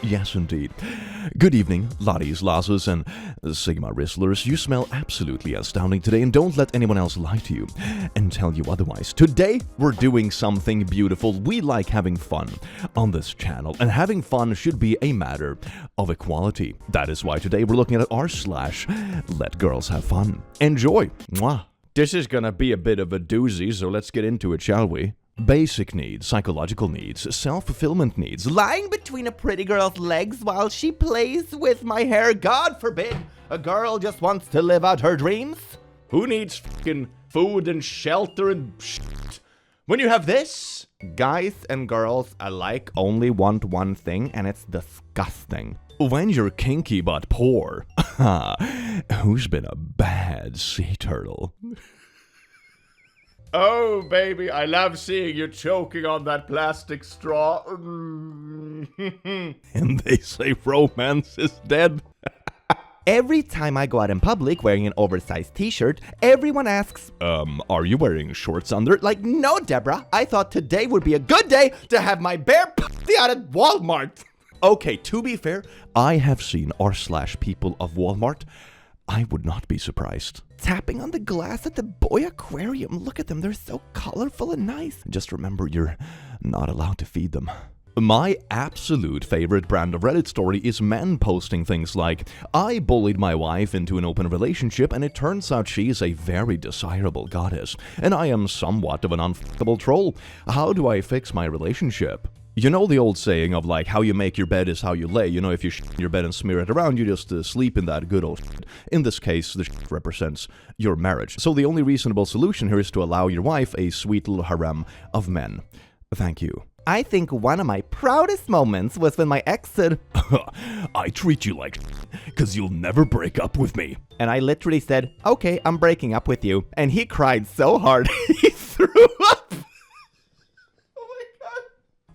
Yes, indeed. Good evening, Lotties, Lasses, and Sigma Rizzlers. You smell absolutely astounding today, and don't let anyone else lie to you and tell you otherwise. Today, we're doing something beautiful. We like having fun on this channel, and having fun should be a matter of equality. That is why today we're looking at r/LetGirlsHaveFun. Enjoy! Mwah! This is gonna be a bit of a doozy, so let's get into it, shall we? Basic needs, psychological needs, self-fulfillment needs, lying between a pretty girl's legs while she plays with my hair. God forbid a girl just wants to live out her dreams. Who needs fucking food and shelter and shit when you have this? Guys and girls alike only want one thing, and it's disgusting. When you're kinky but poor. Who's been a bad sea turtle? Oh, baby, I love seeing you choking on that plastic straw. And they say romance is dead. Every time I go out in public wearing an oversized t-shirt, everyone asks, are you wearing shorts under? Like, no, Deborah, I thought today would be a good day to have my bare pussy out at Walmart. Okay, to be fair, I have seen r/people of Walmart. I would not be surprised. Tapping on the glass at the boy aquarium. Look at them, they're so colorful and nice. Just remember, you're not allowed to feed them. My absolute favorite brand of Reddit story is men posting things like, I bullied my wife into an open relationship and it turns out she is a very desirable goddess, and I am somewhat of an unfuckable troll. How do I fix my relationship? You know the old saying of like, how you make your bed is how you lay. You know, if you shit in your bed and smear it around, you just sleep in that good old shit. In this case, the shit represents your marriage. So the only reasonable solution here is to allow your wife a sweet little harem of men. Thank you. I think one of my proudest moments was when my ex said, I treat you like shit, cause you'll never break up with me. And I literally said, okay, I'm breaking up with you. And he cried so hard, he threw up.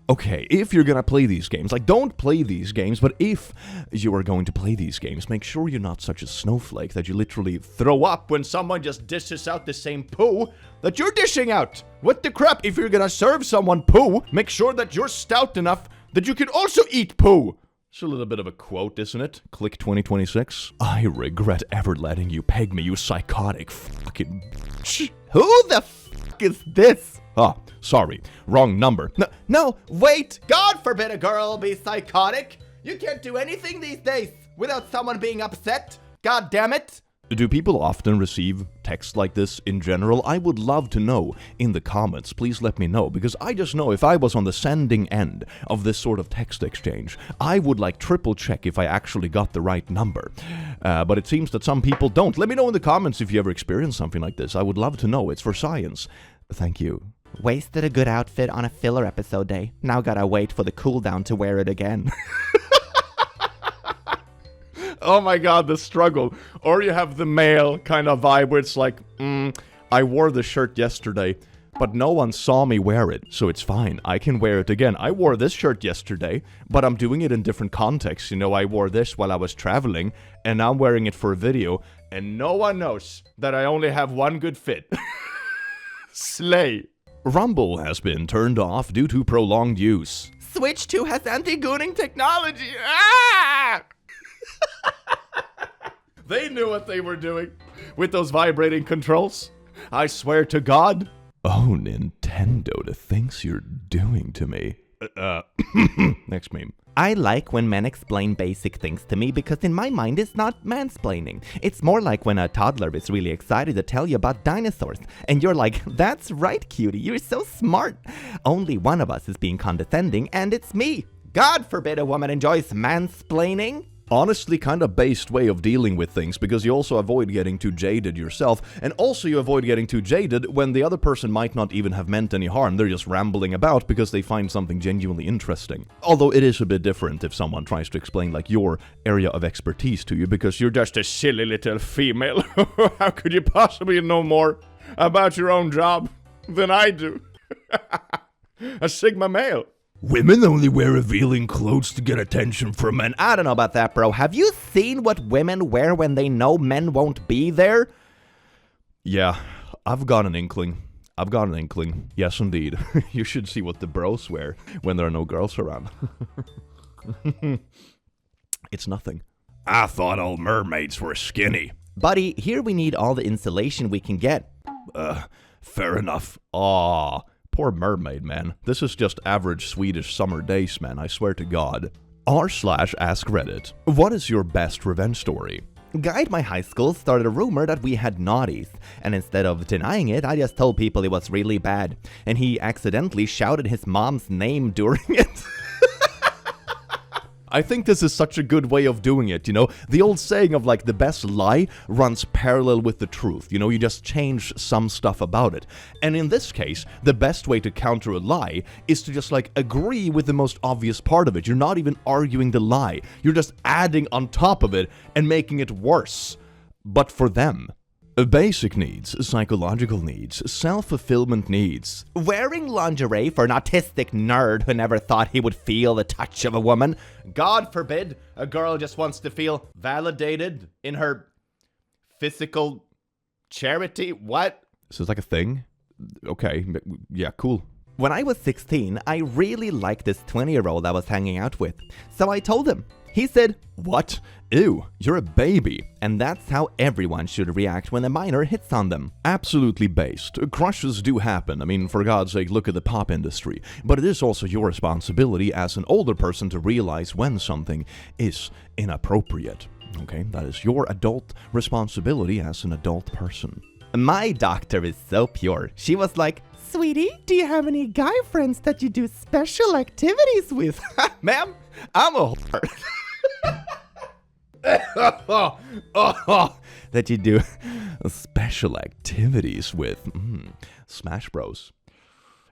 Okay, if you're gonna play these games, like, don't play these games, but if you are going to play these games, make sure you're not such a snowflake that you literally throw up when someone just dishes out the same poo that you're dishing out. What the crap? If you're gonna serve someone poo, make sure that you're stout enough that you can also eat poo. It's a little bit of a quote, isn't it? Click 2026. I regret ever letting you peg me, you psychotic fucking bitch. Who the fuck is this? Oh, sorry, wrong number. No, wait! God forbid a girl be psychotic! You can't do anything these days without someone being upset! God damn it! Do people often receive texts like this in general? I would love to know in the comments. Please let me know, because I just know if I was on the sending end of this sort of text exchange, I would like triple check if I actually got the right number. But it seems that some people don't. Let me know in the comments if you ever experienced something like this. I would love to know. It's for science. Thank you. Wasted a good outfit on a filler episode day. Now gotta wait for the cooldown to wear it again. Oh my god, the struggle. Or you have the male kind of vibe where it's like, I wore the shirt yesterday, but no one saw me wear it, so it's fine. I can wear it again. I wore this shirt yesterday, but I'm doing it in different contexts. You know, I wore this while I was traveling, and now I'm wearing it for a video, and no one knows that I only have one good fit. Slay. Rumble has been turned off due to prolonged use. Switch 2 has anti-gooning technology. Ah! They knew what they were doing with those vibrating controls. I swear to God. Oh, Nintendo, the things you're doing to me. Next meme. I like when men explain basic things to me because in my mind it's not mansplaining. It's more like when a toddler is really excited to tell you about dinosaurs and you're like, that's right, cutie, you're so smart. Only one of us is being condescending and it's me. God forbid a woman enjoys mansplaining. Honestly, kind of based way of dealing with things, because you also avoid getting too jaded yourself, and also you avoid getting too jaded when the other person might not even have meant any harm. They're just rambling about because they find something genuinely interesting. Although it is a bit different if someone tries to explain like your area of expertise to you, because you're just a silly little female. How could you possibly know more about your own job than I do? A Sigma male. Women only wear revealing clothes to get attention from men. I don't know about that, bro. Have you seen what women wear when they know men won't be there? Yeah, I've got an inkling. I've got an inkling. Yes, indeed. You should see what the bros wear when there are no girls around. It's nothing. I thought all mermaids were skinny. Buddy, here we need all the insulation we can get. Fair enough. Aw, poor mermaid, man. This is just average Swedish summer days, man, I swear to God. r/AskReddit. What is your best revenge story? Guy at my high school started a rumor that we had naughties, and instead of denying it, I just told people it was really bad, and he accidentally shouted his mom's name during it. I think this is such a good way of doing it, you know? The old saying of like the best lie runs parallel with the truth, you know? You just change some stuff about it. And in this case, the best way to counter a lie is to just like agree with the most obvious part of it. You're not even arguing the lie. You're just adding on top of it and making it worse. But for them. Basic needs, psychological needs, self-fulfillment needs. Wearing lingerie for an autistic nerd who never thought he would feel the touch of a woman. God forbid a girl just wants to feel validated in her physical charity. What? This is like a thing? Okay, yeah, cool. When I was 16, I really liked this 20-year-old I was hanging out with. So I told him. He said, "What? Ew, you're a baby." And that's how everyone should react when a minor hits on them. Absolutely based. Crushes do happen. I mean, for God's sake, look at the pop industry. But it is also your responsibility as an older person to realize when something is inappropriate. Okay, that is your adult responsibility as an adult person. My doctor is so pure. She was like, "Sweetie, do you have any guy friends that you do special activities with?" Ma'am, I'm a whore. That you do special activities with. Smash Bros.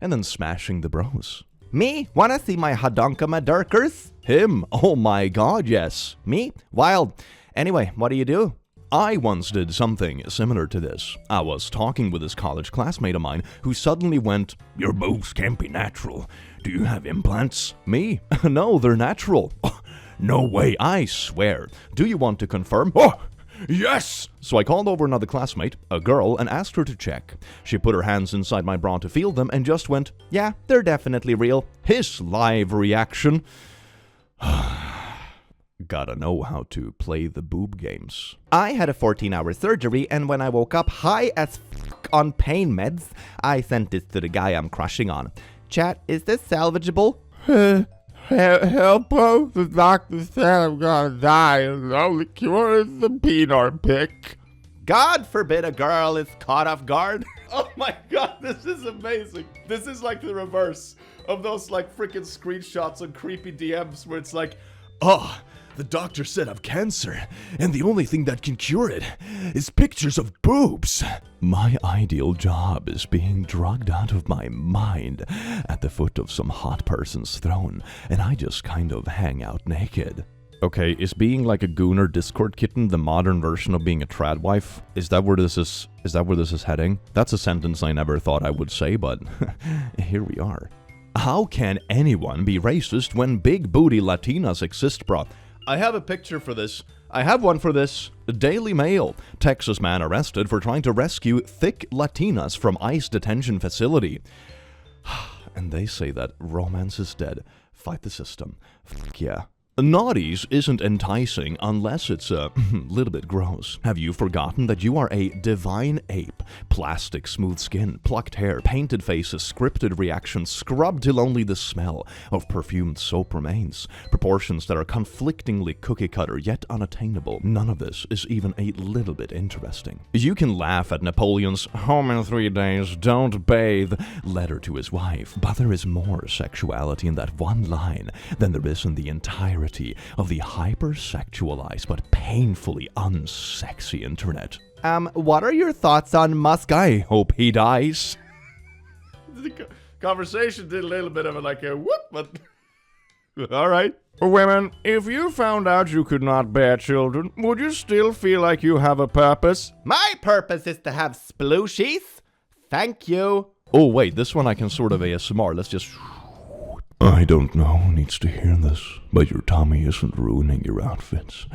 And then smashing the bros. Me? Wanna see my hadonka-madurkers? Him? Oh my god, yes. Me? Wild. Anyway, what do you do? I once did something similar to this. I was talking with this college classmate of mine who suddenly went, "Your boobs can't be natural. Do you have implants?" Me? No, they're natural. Oh, no way, I swear. Do you want to confirm? Oh, yes! So I called over another classmate, a girl, and asked her to check. She put her hands inside my bra to feel them and just went, "Yeah, they're definitely real." His live reaction. Gotta know how to play the boob games. I had a 14-hour surgery, and when I woke up high as fuck on pain meds, I sent this to the guy I'm crushing on. "Chat, is this salvageable?" Help, the doctor said I'm gonna die, and the only cure is the peanut pick. God forbid a girl is caught off guard. Oh my god, this is amazing. This is like the reverse of those like freaking screenshots on creepy DMs where it's like, "Oh, the doctor said I've cancer, and the only thing that can cure it is pictures of boobs." My ideal job is being drugged out of my mind at the foot of some hot person's throne, and I just kind of hang out naked. Okay, is being like a gooner Discord kitten the modern version of being a trad wife? Is that where this is heading? That's a sentence I never thought I would say, but here we are. How can anyone be racist when big booty Latinas exist, bro? I have a picture for this. I have one for this. Daily Mail. Texas man arrested for trying to rescue thick Latinas from ICE detention facility. And they say that romance is dead. Fight the system. Fuck yeah. Naughties isn't enticing unless it's a little bit gross. Have you forgotten that you are a divine ape? Plastic smooth skin, plucked hair, painted faces, scripted reactions, scrubbed till only the smell of perfumed soap remains. Proportions that are conflictingly cookie-cutter yet unattainable. None of this is even a little bit interesting. You can laugh at Napoleon's "home in 3 days, don't bathe" letter to his wife, but there is more sexuality in that one line than there is in the entirety of the hyper-sexualized but painfully unsexy internet. What are your thoughts on Musk? I hope he dies. The conversation did a little bit of a whoop, but alright. Women, if you found out you could not bear children, would you still feel like you have a purpose? My purpose is to have splooshies. Thank you. Oh wait, this one I can sort of ASMR. Let's just... I don't know who needs to hear this, but your tummy isn't ruining your outfits.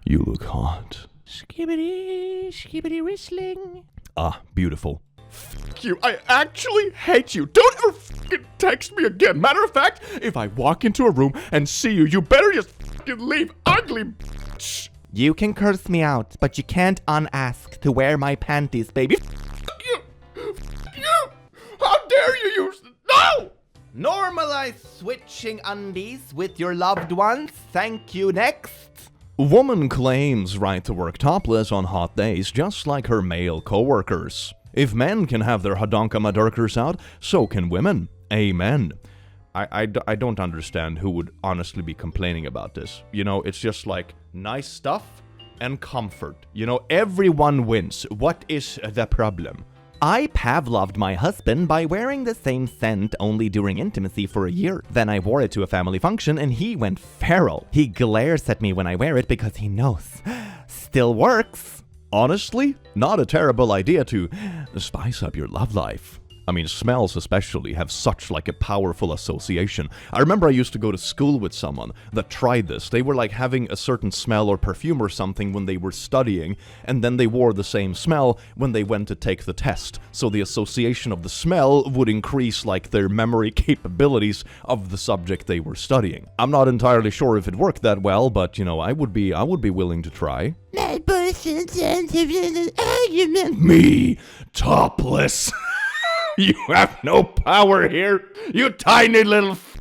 You look hot. Skibbity, skibbity whistling. Ah, beautiful. Fuck you. I actually hate you. Don't ever fucking text me again. Matter of fact, if I walk into a room and see you, you better just fucking leave, ugly bitch. You can curse me out, but you can't unask to wear my panties, baby. Fuck you. Fuck you. How dare you use... No! Normalize switching undies with your loved ones. Thank you. Next. Woman claims right to work topless on hot days, just like her male co-workers. If men can have their hadonka madurkers out, so can women. Amen. I don't understand who would honestly be complaining about this. You know, it's just like nice stuff and comfort. You know, everyone wins. What is the problem? I Pavloved my husband by wearing the same scent only during intimacy for a year. Then I wore it to a family function and he went feral. He glares at me when I wear it because he knows. Still works. Honestly, not a terrible idea to spice up your love life. I mean, smells especially have such like a powerful association. I remember I used to go to school with someone that tried this. They were like having a certain smell or perfume or something when they were studying, and then they wore the same smell when they went to take the test. So the association of the smell would increase like their memory capabilities of the subject they were studying. I'm not entirely sure if it worked that well, but you know, I would be willing to try. My boyfriend's argument. Me, topless. You have no power here, you tiny little f***.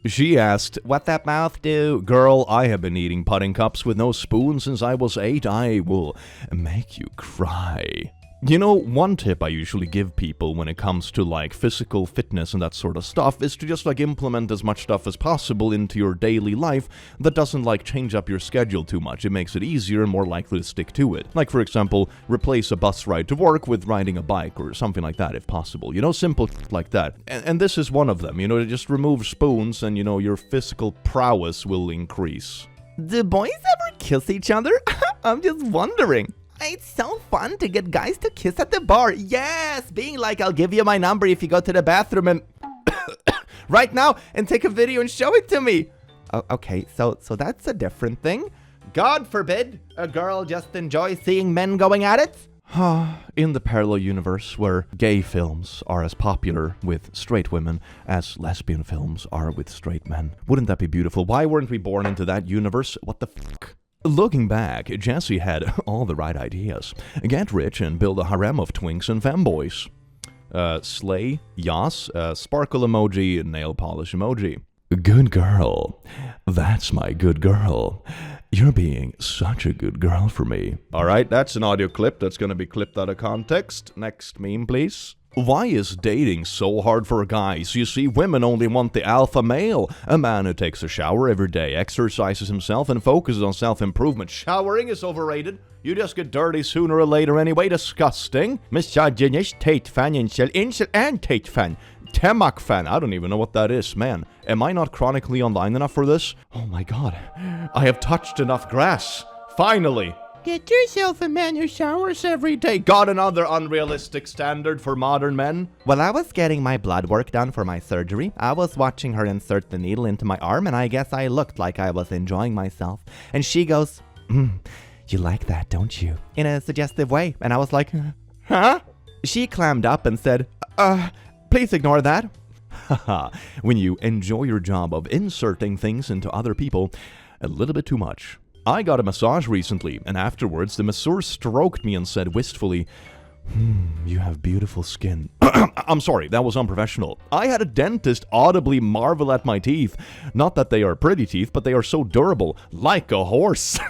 She asked, what that mouth do? Girl, I have been eating pudding cups with no spoon since I was 8. I will make you cry. You know, one tip I usually give people when it comes to like physical fitness and that sort of stuff is to just like implement as much stuff as possible into your daily life that doesn't like change up your schedule too much. It makes it easier and more likely to stick to it. Like for example, replace a bus ride to work with riding a bike or something like that if possible. You know, simple like that. And this is one of them. You know, just remove spoons and you know, your physical prowess will increase. Do boys ever kiss each other? I'm just wondering. It's so fun to get guys to kiss at the bar. Yes, being like, I'll give you my number if you go to the bathroom and right now and take a video and show it to me. Okay, so that's a different thing. God forbid a girl just enjoys seeing men going at it. In the parallel universe where gay films are as popular with straight women as lesbian films are with straight men. Wouldn't that be beautiful? Why weren't we born into that universe? What the fuck? Looking back, Jesse had all the right ideas. Get rich and build a harem of twinks and femboys. Slay, yas, sparkle emoji, nail polish emoji. Good girl. That's my good girl. You're being such a good girl for me. Alright, that's an audio clip that's gonna be clipped out of context. Next meme, please. Why is dating so hard for guys? You see, women only want the alpha male. A man who takes a shower every day, exercises himself, and focuses on self-improvement. Showering is overrated. You just get dirty sooner or later anyway. Disgusting. Misogynist, Tate-fan, incel, and Tate-fan. Temak-fan. I don't even know what that is, man. Am I not chronically online enough for this? Oh my god. I have touched enough grass. Finally. Get yourself a man who showers every day. Got another unrealistic standard for modern men. While I was getting my blood work done for my surgery, I was watching her insert the needle into my arm, and I guess I looked like I was enjoying myself. And she goes, you like that, don't you? In a suggestive way. And I was like, huh? She clammed up and said, please ignore that. Haha, when you enjoy your job of inserting things into other people a little bit too much. I got a massage recently, and afterwards the masseur stroked me and said wistfully, you have beautiful skin. I'm sorry, that was unprofessional. I had a dentist audibly marvel at my teeth. Not that they are pretty teeth, but they are so durable, like a horse.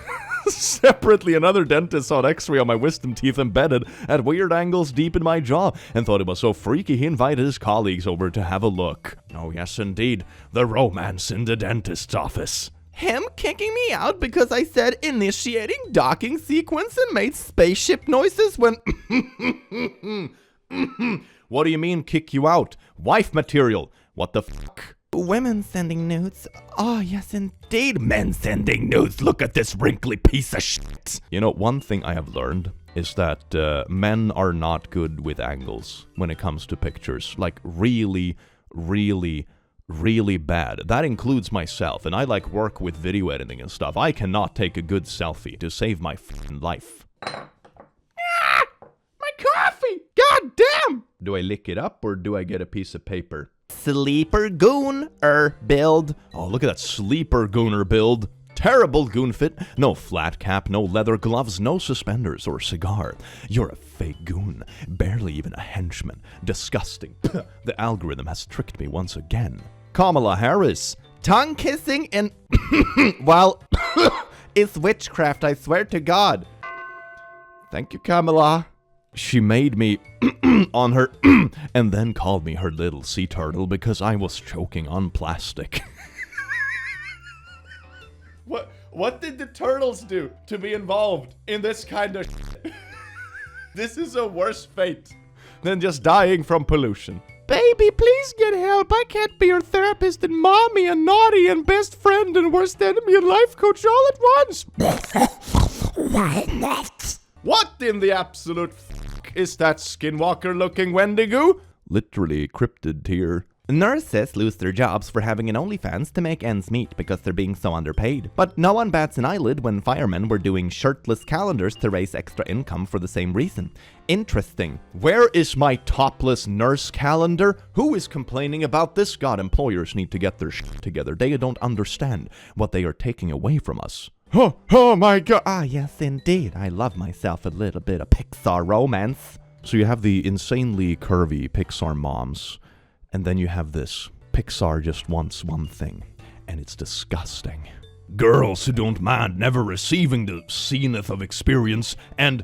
Separately, another dentist saw an x-ray on my wisdom teeth embedded at weird angles deep in my jaw and thought it was so freaky he invited his colleagues over to have a look. Oh yes, indeed, the romance in the dentist's office. Him kicking me out because I said initiating docking sequence and made spaceship noises when What do you mean kick you out? Wife material. What the fuck? Women sending nudes. Oh, yes, indeed. Men sending nudes. Look at this wrinkly piece of shit. You know, one thing I have learned is that men are not good with angles when it comes to pictures. Like, really bad. That includes myself, and I like work with video editing and stuff. I cannot take a good selfie to save my f***ing life. Ah! My coffee! God God damn! Do I lick it up or do I get a piece of paper? Sleeper gooner build. Oh, look at that sleeper gooner build. Terrible goon fit. No flat cap, no leather gloves, no suspenders or cigar. You're a fake goon. Barely even a henchman. Disgusting. The algorithm has tricked me once again. Kamala Harris. Tongue kissing and well, it's witchcraft, I swear to God. Thank you, Kamala. She made me on her and then called me her little sea turtle because I was choking on plastic. What did the turtles do to be involved in this kind of shit? This is a worse fate than just dying from pollution. Baby, please get help. I can't be your therapist and mommy and naughty and best friend and worst enemy and life coach all at once. What in the absolute fuck is that skinwalker-looking Wendigo? Literally cryptid tear. Nurses lose their jobs for having an OnlyFans to make ends meet because they're being so underpaid. But no one bats an eyelid when firemen were doing shirtless calendars to raise extra income for the same reason. Interesting. Where is my topless nurse calendar? Who is complaining about this? God, employers need to get their shit together. They don't understand what they are taking away from us. Oh my God. Ah, yes, indeed. I love myself a little bit of Pixar romance. So you have the insanely curvy Pixar moms. And then you have this. Pixar just wants one thing, and it's disgusting. Girls who don't mind never receiving the zenith of experience and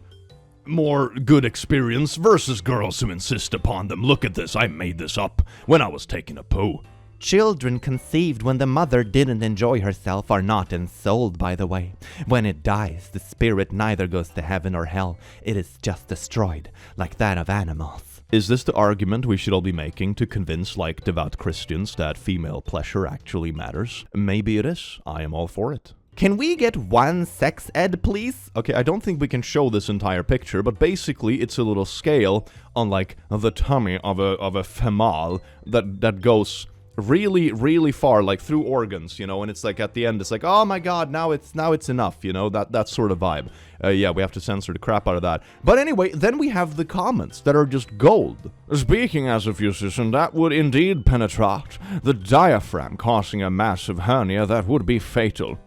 more good experience versus girls who insist upon them. Look at this, I made this up when I was taking a poo. Children conceived when the mother didn't enjoy herself are not ensouled, by the way. When it dies, the spirit neither goes to heaven or hell. It is just destroyed, like that of animals. Is this the argument we should all be making to convince, like, devout Christians that female pleasure actually matters? Maybe it is. I am all for it. Can we get one sex ed, please? Okay, I don't think we can show this entire picture, but basically it's a little scale on, like, the tummy of a female that goes really, really far, like through organs, you know, and it's like at the end, it's like, oh my God, now it's enough, you know, that sort of vibe. Yeah, we have to censor the crap out of that. But anyway, then we have the comments that are just gold. Speaking as a physician, that would indeed penetrate the diaphragm, causing a massive hernia that would be fatal.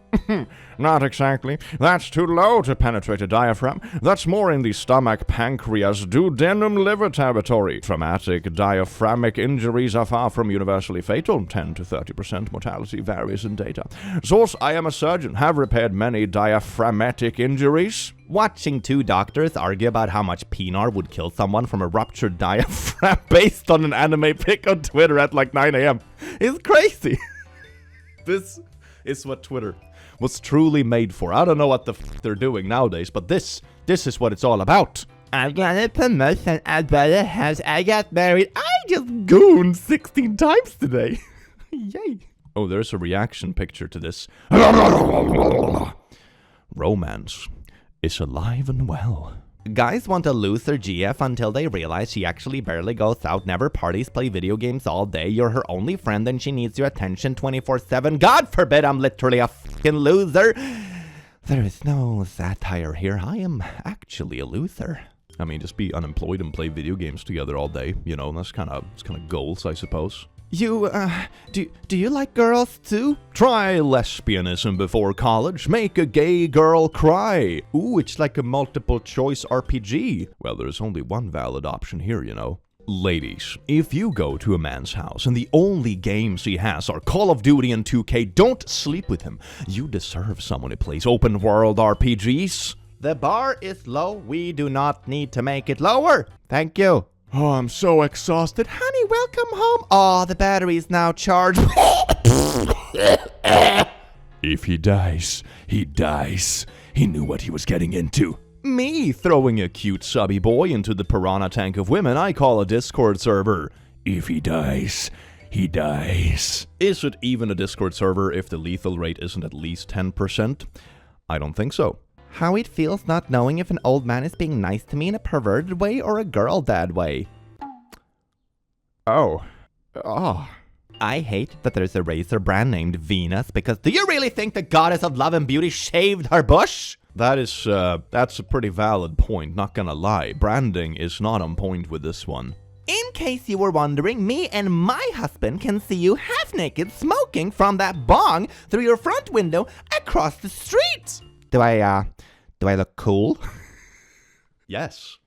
Not exactly. That's too low to penetrate a diaphragm. That's more in the stomach, pancreas, duodenum, liver territory. Traumatic diaphragmic injuries are far from universally fatal. 10 to 30% mortality varies in data. Source, I am a surgeon, have repaired many diaphragmatic injuries. Watching two doctors argue about how much Pinar would kill someone from a ruptured diaphragm based on an anime pic on Twitter at like 9 a.m. is crazy. This is what Twitter was truly made for. I don't know what the f they're doing nowadays, but this is what it's all about. I got a promotion at the house. I got married. I just gooned 16 times today. Yay. Oh, there's a reaction picture to this. Romance is alive and well. Guys want to lose their GF until they realize she actually barely goes out, never parties, play video games all day. You're her only friend and she needs your attention 24/7. God forbid I'm literally a fucking loser. There is no satire here. I am actually a loser. I mean, just be unemployed and play video games together all day. You know, that's kind of goals, I suppose. You, do you like girls too? Try lesbianism before college. Make a gay girl cry. Ooh, it's like a multiple choice RPG. Well, there's only one valid option here, you know. Ladies, if you go to a man's house and the only games he has are Call of Duty and 2K, don't sleep with him. You deserve someone who plays open world RPGs. The bar is low. We do not need to make it lower. Thank you. Oh, I'm so exhausted. Honey, welcome home. Oh, the battery is now charged. If he dies, he dies. He knew what he was getting into. Me throwing a cute subby boy into the piranha tank of women I call a Discord server. If he dies, he dies. Is it even a Discord server if the lethal rate isn't at least 10%? I don't think so. How it feels not knowing if an old man is being nice to me in a perverted way or a girl dad way. Oh. I hate that there's a razor brand named Venus because do you really think the goddess of love and beauty shaved her bush? That's a pretty valid point, not gonna lie. Branding is not on point with this one. In case you were wondering, me and my husband can see you half naked smoking from that bong through your front window across the street. Do I look cool? Yes.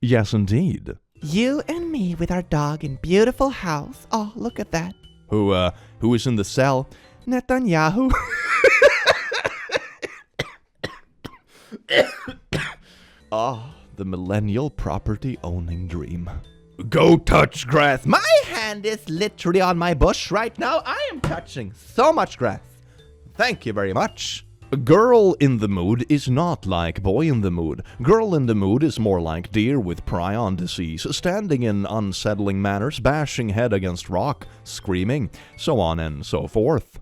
Yes, indeed. You and me with our dog in beautiful house. Oh, look at that. Who is in the cell? Netanyahu. The millennial property owning dream. Go touch grass. My hand is literally on my bush right now. I am touching so much grass. Thank you very much. Girl in the mood is not like boy in the mood. Girl in the mood is more like deer with prion disease, standing in unsettling manners, bashing head against rock, screaming, so on and so forth.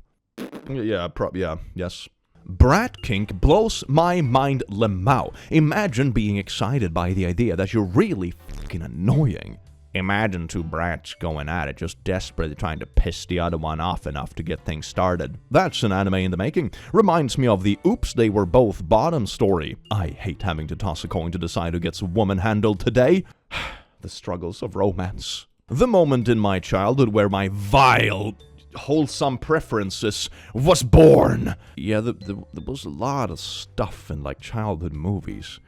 Yes. Brat kink blows my mind lemao. Imagine being excited by the idea that you're really fucking annoying. Imagine two brats going at it, just desperately trying to piss the other one off enough to get things started. That's an anime in the making. Reminds me of the oops, they were both bottom story. I hate having to toss a coin to decide who gets woman handled today. The struggles of romance. The moment in my childhood where my vile, wholesome preferences was born. Yeah, there was a lot of stuff in like childhood movies,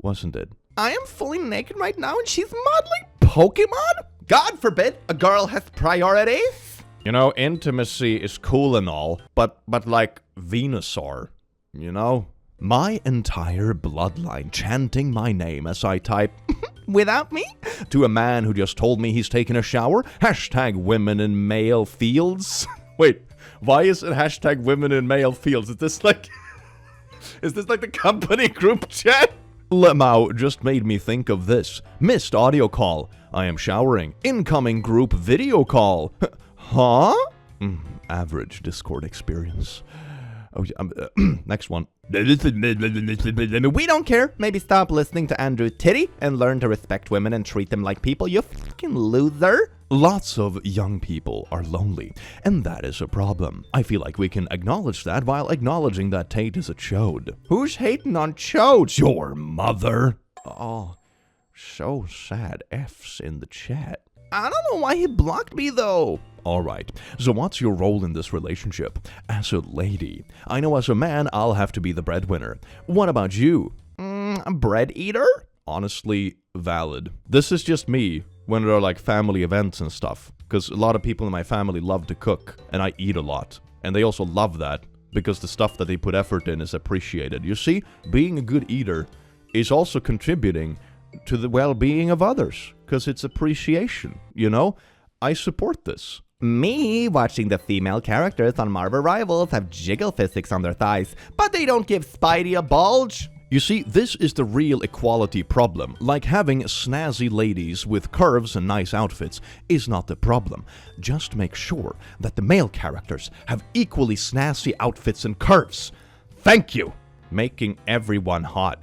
wasn't it? I am fully naked right now and she's modeling Pokemon? God forbid a girl has priorities. You know, intimacy is cool and all, but like Venusaur, you know? My entire bloodline chanting my name as I type without me to a man who just told me he's taking a shower. Hashtag women in male fields. Wait, why is it hashtag women in male fields? Is this like the company group chat? Lemao just made me think of this. Missed audio call. I am showering. Incoming group video call. Huh? Average Discord experience. Oh, yeah, next one. We don't care. Maybe stop listening to Andrew Titty and learn to respect women and treat them like people, you fucking loser. Lots of young people are lonely, and that is a problem. I feel like we can acknowledge that while acknowledging that Tate is a chode. Who's hating on chodes? Your mother. Oh, so sad. F's in the chat. I don't know why he blocked me though. Alright, so what's your role in this relationship? As a lady. I know as a man, I'll have to be the breadwinner. What about you? A bread eater? Honestly, valid. This is just me when there are like family events and stuff. Because a lot of people in my family love to cook, and I eat a lot. And they also love that, because the stuff that they put effort in is appreciated. You see, being a good eater is also contributing to the well-being of others. Because it's appreciation, you know? I support this. Me watching the female characters on Marvel Rivals have jiggle physics on their thighs, but they don't give Spidey a bulge. You see, this is the real equality problem. Like having snazzy ladies with curves and nice outfits is not the problem. Just make sure that the male characters have equally snazzy outfits and curves. Thank you! Making everyone hot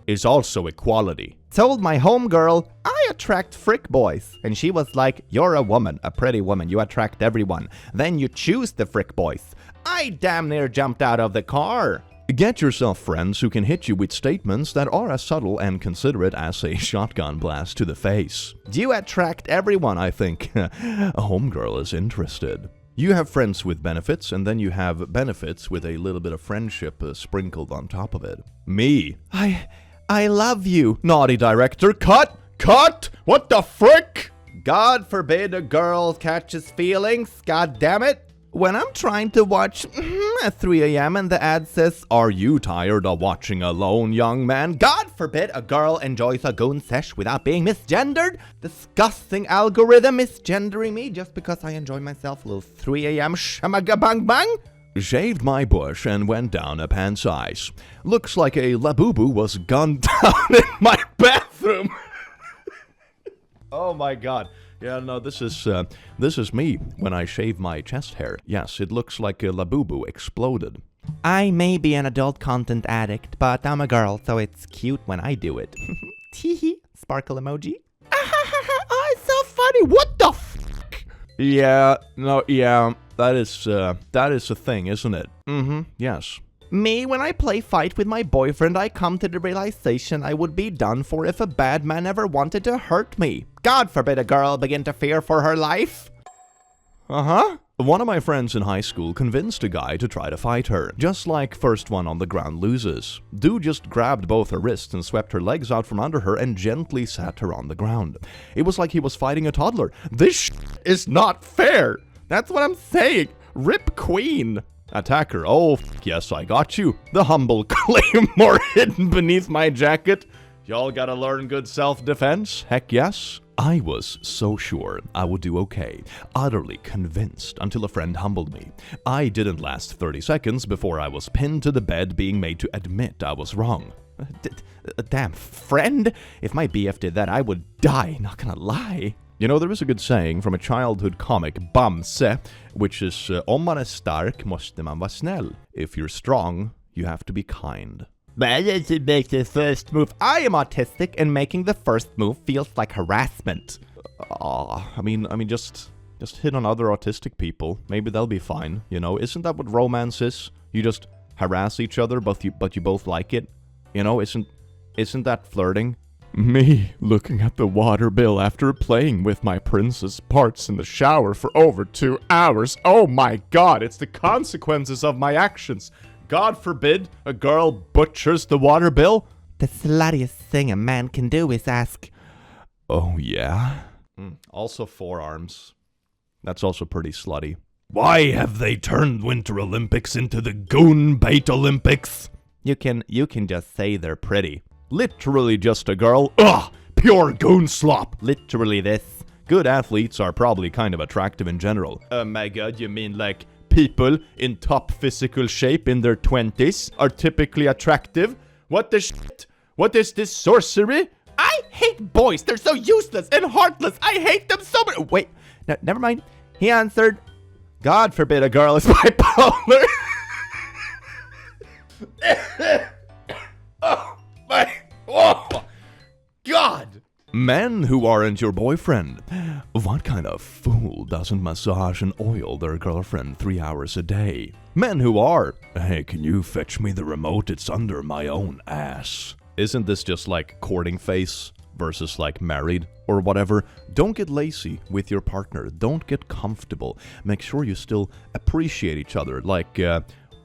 is also equality. Told my homegirl, I attract frick boys. And she was like, you're a woman, a pretty woman, you attract everyone. Then you choose the frick boys. I damn near jumped out of the car. Get yourself friends who can hit you with statements that are as subtle and considerate as a shotgun blast to the face. You attract everyone, I think. A homegirl is interested. You have friends with benefits, and then you have benefits with a little bit of friendship sprinkled on top of it. Me. I love you. Naughty director. Cut! Cut! What the frick? God forbid a girl catches feelings. God damn it. When I'm trying to watch at 3 a.m. and the ad says, are you tired of watching alone, young man? God forbid a girl enjoys a goon sesh without being misgendered. Disgusting algorithm misgendering me just because I enjoy myself a little 3 a.m. shamagabang bang. Shaved my bush and went down a pant size. Looks like a labubu was gunned down in my bathroom. Oh my god. Yeah, no, this is me when I shave my chest hair. Yes, it looks like a labubu exploded. I may be an adult content addict, but I'm a girl, so it's cute when I do it. Teehee, sparkle emoji. Oh, it's so funny. What the fuck? Yeah, no, yeah. That is a thing, isn't it? Yes. Me, when I play fight with my boyfriend, I come to the realization I would be done for if a bad man ever wanted to hurt me. God forbid a girl begin to fear for her life. Uh-huh. One of my friends in high school convinced a guy to try to fight her, just like first one on the ground loses. Dude just grabbed both her wrists and swept her legs out from under her and gently sat her on the ground. It was like he was fighting a toddler. This is not fair. That's what I'm saying. Rip Queen. Attacker. Oh, yes, I got you. The humble claymore hidden beneath my jacket. Y'all gotta learn good self-defense. Heck yes. I was so sure I would do okay, utterly convinced until a friend humbled me. I didn't last 30 seconds before I was pinned to the bed being made to admit I was wrong. Damn, friend? If my BF did that, I would die, not gonna lie. You know, there is a good saying from a childhood comic, Bamse, which is, om man är stark måste man vara snäll. If you're strong, you have to be kind. But to make the first move. I am autistic, and making the first move feels like harassment. I mean, just hit on other autistic people. Maybe they'll be fine. You know, isn't that what romance is? You just harass each other, but you both like it. You know, isn't that flirting? Me looking at the water bill after playing with my princess parts in the shower for over 2 hours. Oh my God! It's the consequences of my actions. God forbid a girl butchers the water bill. The sluttiest thing a man can do is ask, oh yeah? Also forearms. That's also pretty slutty. Why have they turned Winter Olympics into the Goon Bait Olympics? You can just say they're pretty. Literally just a girl. Ugh! Pure goon slop! Literally this. Good athletes are probably kind of attractive in general. Oh my God, you mean like people in top physical shape in their 20s are typically attractive? What the shit? What is this sorcery? I hate boys. They're so useless and heartless. I hate them so much. Wait, never mind. He answered, God forbid a girl is bipolar. Oh, God. Men who aren't your boyfriend. What kind of fool doesn't massage and oil their girlfriend 3 hours a day? Men who are, hey, can you fetch me the remote? It's under my own ass. Isn't this just like courting phase versus like married or whatever? Don't get lazy with your partner. Don't get comfortable. Make sure you still appreciate each other. Like,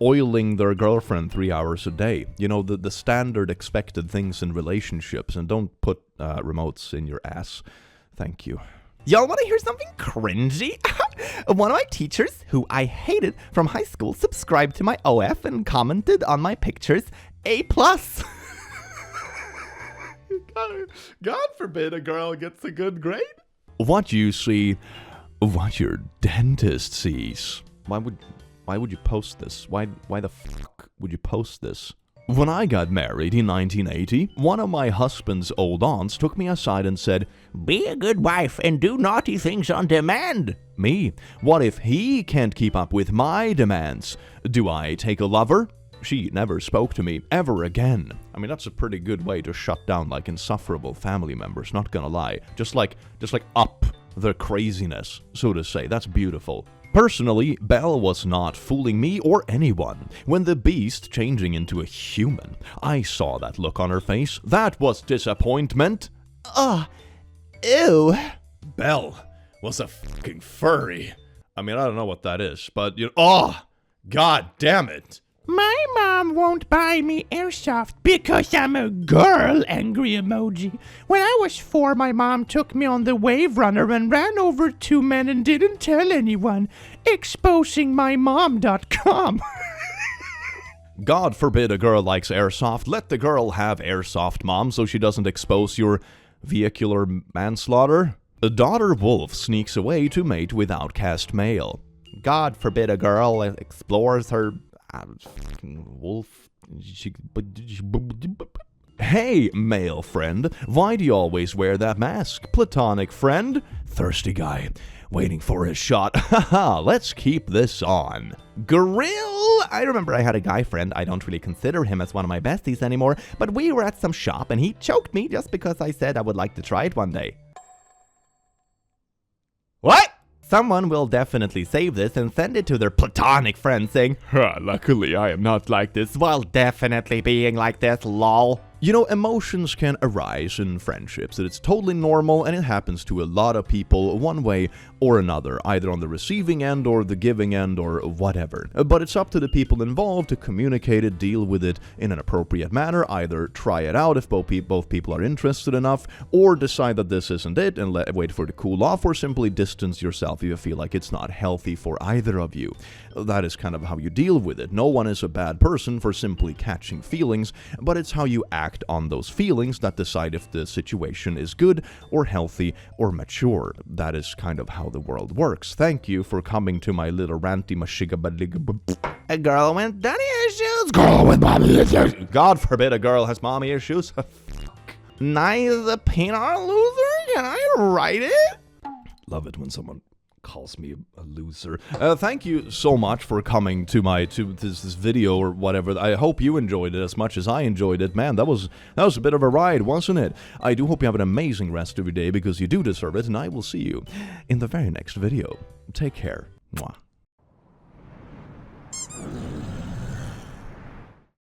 oiling their girlfriend 3 hours a day. You know, the standard expected things in relationships, and don't put remotes in your ass. Thank you. Y'all want to hear something cringy? One of my teachers, who I hated from high school, subscribed to my OF and commented on my pictures, A+. God forbid a girl gets a good grade. What you see, what your dentist sees. Why would you post this? Why the fuck would you post this? When I got married in 1980, one of my husband's old aunts took me aside and said, be a good wife and do naughty things on demand. Me? What if he can't keep up with my demands? Do I take a lover? She never spoke to me ever again. I mean, that's a pretty good way to shut down like insufferable family members, not gonna lie. Just like up the craziness, so to say. That's beautiful. Personally, Belle was not fooling me or anyone. When the beast changing into a human, I saw that look on her face. That was disappointment. Ew. Belle was a fucking furry. I mean, I don't know what that is, but God damn it. My mom won't buy me airsoft because I'm a girl, angry emoji. When I was 4, my mom took me on the Wave Runner and ran over 2 men and didn't tell anyone. Exposingmymom.com. God forbid a girl likes airsoft. Let the girl have airsoft, mom, so she doesn't expose your vehicular manslaughter. A daughter wolf sneaks away to mate with outcast male. God forbid a girl explores her wolf. Hey, male friend, why do you always wear that mask? Platonic friend? Thirsty guy, waiting for his shot. Haha, let's keep this on. Grill! I remember I had a guy friend. I don't really consider him as one of my besties anymore, but we were at some shop and he choked me just because I said I would like to try it one day. What? Someone will definitely save this and send it to their platonic friend saying, luckily I am not like this, while definitely being like this, lol. You know, emotions can arise in friendships, and it's totally normal, and it happens to a lot of people one way or another, either on the receiving end or the giving end or whatever. But it's up to the people involved to communicate it, deal with it in an appropriate manner, either try it out if both people are interested enough, or decide that this isn't it and wait for it to cool off, or simply distance yourself if you feel like it's not healthy for either of you. That is kind of how you deal with it. No one is a bad person for simply catching feelings, but it's how you act on those feelings that decide if the situation is good or healthy or mature. That is kind of how the world works. Thank you for coming to my little ranty a girl with daddy issues. Girl with mommy issues. God forbid a girl has mommy issues. Nice peanut loser. Can I write it? Love it when someone calls me a loser. Thank you so much for coming to this video or whatever. I hope you enjoyed it as much as I enjoyed it. Man, that was a bit of a ride, wasn't it? I do hope you have an amazing rest of your day, because you do deserve it, and I will see you in the very next video. Take care. Mwah.